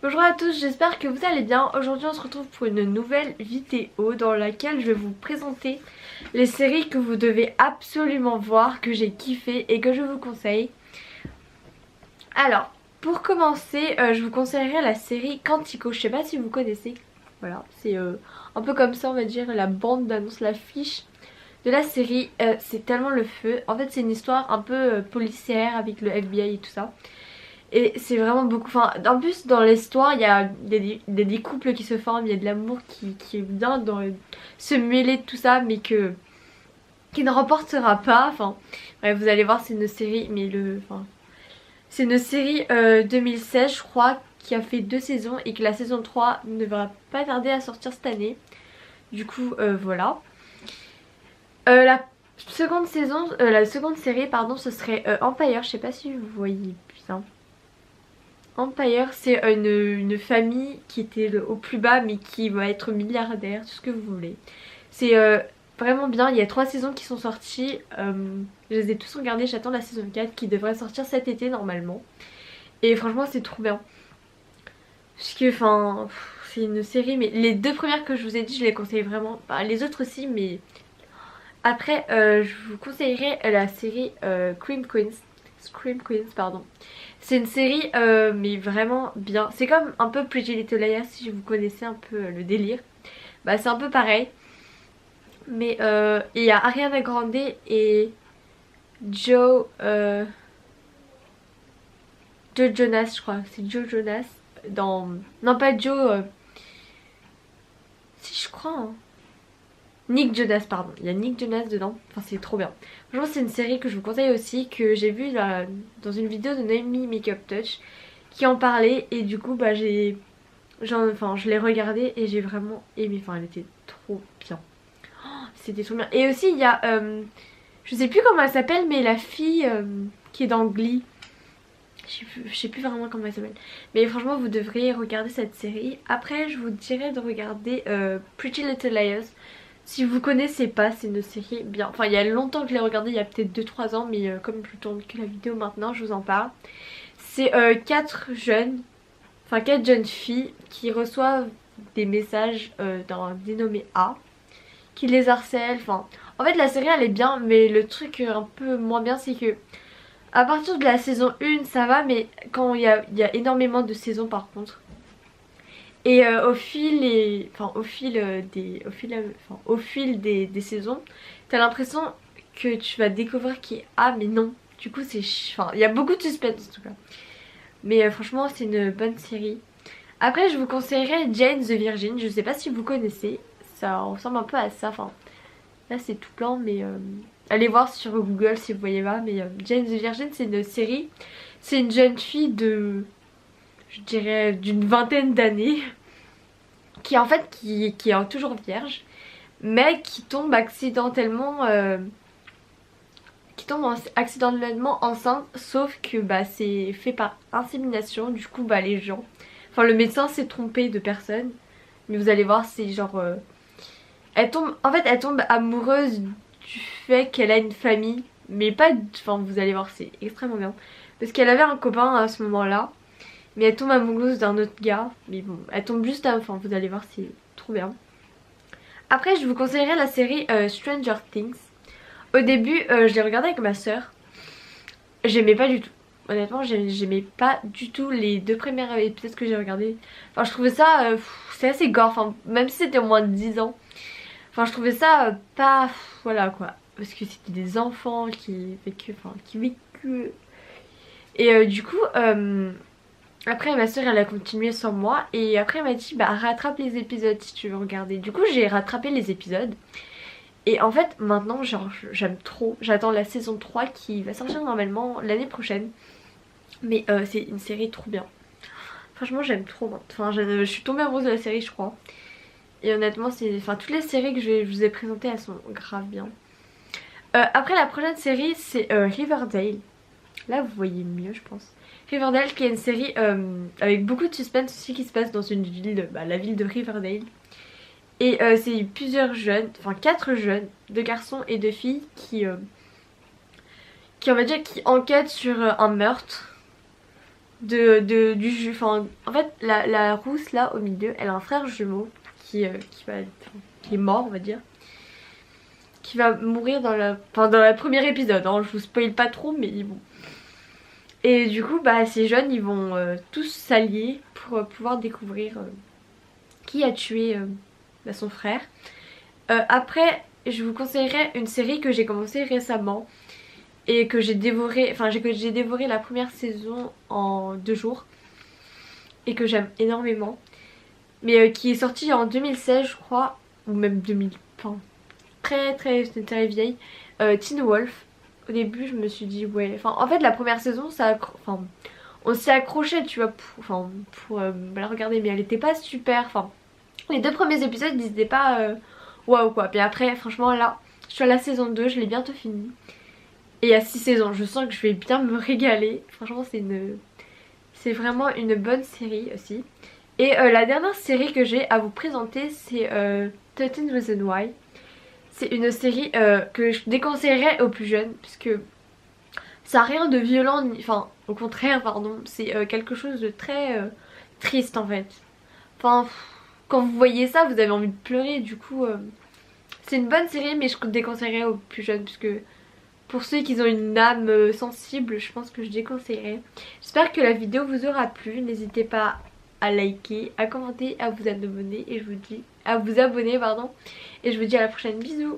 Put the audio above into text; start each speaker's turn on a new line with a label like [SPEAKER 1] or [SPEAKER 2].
[SPEAKER 1] Bonjour à tous, j'espère que vous allez bien. Aujourd'hui on se retrouve pour une nouvelle vidéo dans laquelle je vais vous présenter les séries que vous devez absolument voir, que j'ai kiffé et que je vous conseille. Alors, pour commencer, je vous conseillerais la série Quantico, je sais pas si vous connaissez. Voilà, c'est un peu comme ça on va dire, la bande d'annonce, l'affiche de la série. C'est tellement le feu. En fait c'est une histoire un peu policière avec le FBI et tout ça. Et c'est vraiment beaucoup, enfin en plus dans l'histoire il y a des couples qui se forment, il y a de l'amour qui est bien dans se mêler de tout ça mais qui ne remportera pas. Enfin bref, vous allez voir, c'est une série, mais c'est une série 2016 je crois, qui a fait 2 saisons et que la saison 3 ne va pas tarder à sortir cette année. Du coup voilà. La seconde saison, la seconde série pardon, ce serait Empire, je sais pas si vous voyez bien. Empire, c'est une famille qui était au plus bas mais qui va être milliardaire, tout ce que vous voulez. C'est vraiment bien, il y a 3 saisons qui sont sorties, je les ai tous regardées, j'attends la saison 4 qui devrait sortir cet été normalement. Et franchement c'est trop bien. Parce que enfin, c'est une série, mais les 2 premières que je vous ai dit je les conseille vraiment. Bah, les autres aussi, mais après je vous conseillerais la série Scream Queens pardon. C'est une série mais vraiment bien. C'est comme un peu Pretty Little Liars si vous connaissez un peu le délire. Bah c'est un peu pareil. Mais il y a Ariana Grande et Joe Joe Jonas je crois. C'est Joe Jonas dans... Non pas Joe... Si je crois hein. Nick Jonas pardon. Il y a Nick Jonas dedans. Enfin c'est trop bien. Franchement c'est une série que je vous conseille aussi, que j'ai vue dans une vidéo de Naomi Makeup Touch qui en parlait. Et du coup bah je l'ai regardée et j'ai vraiment aimé. Enfin elle était trop bien. Oh, c'était trop bien. Et aussi il y a je sais plus comment elle s'appelle, mais la fille qui est dans Glee. Je sais plus vraiment comment elle s'appelle. Mais franchement vous devriez regarder cette série. Après je vous dirais de regarder Pretty Little Liars. Si vous connaissez pas, c'est une série bien. Enfin il y a longtemps que je l'ai regardée, il y a peut-être 2-3 ans. Mais comme je tourne que la vidéo maintenant, je vous en parle. C'est 4 jeunes filles qui reçoivent des messages d'un dénommé A qui les harcèle. Enfin en fait la série elle est bien, mais le truc un peu moins bien c'est que à partir de la saison 1 ça va, mais quand il y a énormément de saisons par contre. Et au fil des saisons, t'as l'impression que tu vas découvrir qui est A, mais non. Du coup c'est... Enfin, il y a beaucoup de suspense en tout cas. Mais franchement c'est une bonne série. Après je vous conseillerais Jane the Virgin, je sais pas si vous connaissez. Ça ressemble un peu à ça, enfin... Là c'est tout blanc mais... Allez voir sur Google si vous voyez pas. Mais Jane the Virgin c'est une série. C'est une jeune fille de... Je dirais d'une vingtaine d'années qui en fait qui est toujours vierge, mais qui tombe accidentellement enceinte, sauf que bah c'est fait par insémination. Du coup bah les gens, enfin le médecin s'est trompé de personne, mais vous allez voir c'est genre elle tombe amoureuse du fait qu'elle a une famille, mais pas, enfin vous allez voir c'est extrêmement bien, parce qu'elle avait un copain à ce moment là. Mais elle tombe amoureuse d'un autre gars. Mais bon, elle tombe juste à... Enfin, vous allez voir, c'est trop bien. Après, je vous conseillerais la série Stranger Things. Au début, je l'ai regardée avec ma soeur. J'aimais pas du tout. Honnêtement, j'aimais pas du tout les 2 premiers épisodes que j'ai regardés. Enfin, je trouvais ça... c'est assez gore. Enfin, même si c'était au moins de 10 ans. Enfin, je trouvais ça pas... Voilà, quoi. Parce que c'était des enfants qui vécu. Et du coup... Après ma soeur elle a continué sans moi et après elle m'a dit bah rattrape les épisodes si tu veux regarder. Du coup j'ai rattrapé les épisodes et en fait maintenant genre j'aime trop. J'attends la saison 3 qui va sortir normalement l'année prochaine. Mais c'est une série trop bien. Franchement j'aime trop. Enfin je suis tombée amoureuse de la série je crois. Et honnêtement c'est... Enfin toutes les séries que je vous ai présentées elles sont grave bien. Après la prochaine série c'est Riverdale. Là vous voyez mieux je pense. Riverdale qui est une série avec beaucoup de suspense aussi qui se passe dans une ville, la ville de Riverdale. Et c'est plusieurs jeunes, enfin 4 jeunes, 2 garçons et 2 filles qui on va dire qui enquêtent sur un meurtre du jus. Enfin, en fait, la rousse là au milieu, elle a un frère jumeau qui est mort, on va dire. Qui va mourir dans dans le premier épisode. Hein. Je vous spoil pas trop, mais bon. Et du coup, bah, ces jeunes, ils vont tous s'allier pour pouvoir découvrir qui a tué bah, son frère. Après, je vous conseillerais une série que j'ai commencé récemment et que j'ai dévoré, que j'ai dévoré la première saison en 2 jours et que j'aime énormément. Mais qui est sortie en 2016, je crois, ou même 2000, enfin très vieille. Teen Wolf. Au début, je me suis dit ouais. Enfin, en fait, la première saison, on s'est accroché, tu vois, pour la regarder, mais elle était pas super. Enfin, les 2 premiers épisodes, ils étaient pas waouh quoi. Puis après, franchement, là, je suis à la saison 2, je l'ai bientôt fini. Et il y a 6 saisons, je sens que je vais bien me régaler. Franchement, c'est vraiment une bonne série aussi. Et la dernière série que j'ai à vous présenter, c'est 13 Reasons Why. C'est une série que je déconseillerais aux plus jeunes, puisque ça n'a rien de violent, enfin au contraire pardon, c'est quelque chose de très triste en fait. Enfin, quand vous voyez ça, vous avez envie de pleurer, du coup c'est une bonne série, mais je déconseillerais aux plus jeunes, puisque pour ceux qui ont une âme sensible, je pense que je déconseillerais. J'espère que la vidéo vous aura plu, n'hésitez pas à liker, à commenter, à vous abonner, et je vous dis à vous abonner pardon, et je vous dis à la prochaine, bisous.